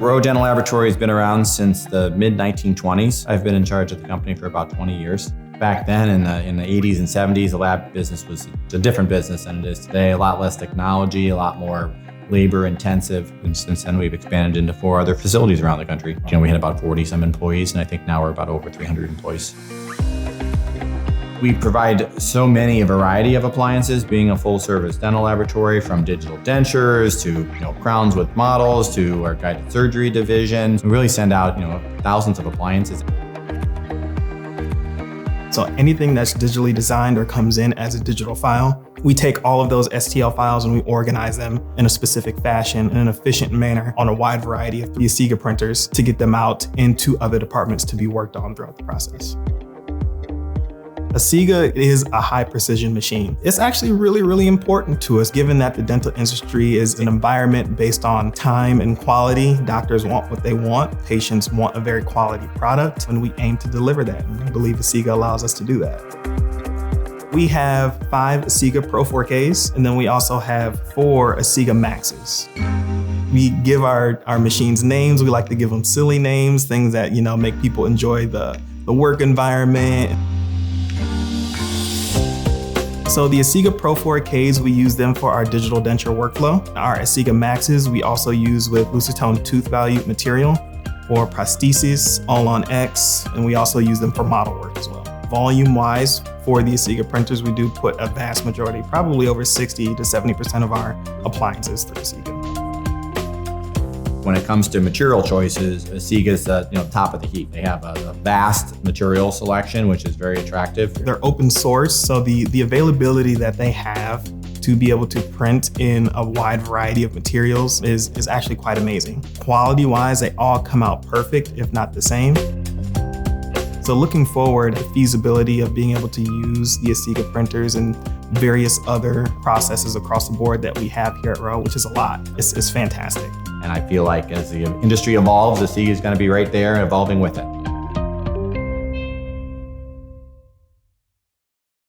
ROE Dental Laboratory has been around since the mid-1920s. I've been in charge of the company for about 20 years. Back then in the 80s and 70s, the lab business was a different business than it is today. A lot less technology, a lot more labor intensive. And since then, we've expanded into 4 other facilities around the country. We had about 40 some employees, and I think now we're about over 300 employees. We provide so many a variety of appliances, being a full-service dental laboratory, from digital dentures to crowns with models to our guided surgery division. We really send out thousands of appliances. So anything that's digitally designed or comes in as a digital file, we take all of those STL files and we organize them in a specific fashion, in an efficient manner, on a wide variety of the Asiga printers to get them out into other departments to be worked on throughout the process. Asiga is a high precision machine. It's actually really, really important to us, given that the dental industry is an environment based on time and quality. Doctors want what they want. Patients want a very quality product, and we aim to deliver that. And we believe Asiga allows us to do that. We have 5 Asiga Pro 4Ks, and then we also have 4 Asiga Maxes. We give our machines names. We like to give them silly names, things that make people enjoy the work environment. So the Asiga Pro 4Ks, we use them for our digital denture workflow. Our Asiga Maxes, we also use with Lucitone tooth value material for prosthesis, all on X, and we also use them for model work as well. Volume-wise, for the Asiga printers, we do put a vast majority, probably over 60 to 70% of our appliances through Asiga. When it comes to material choices, Asiga's top of the heap. They have a vast material selection, which is very attractive. They're open source, so the availability that they have to be able to print in a wide variety of materials is actually quite amazing. Quality-wise, they all come out perfect, if not the same. So looking forward, the feasibility of being able to use the Asiga printers and various other processes across the board that we have here at ROE, which is a lot, it's fantastic. And I feel like as the industry evolves, Asiga is going to be right there and evolving with it.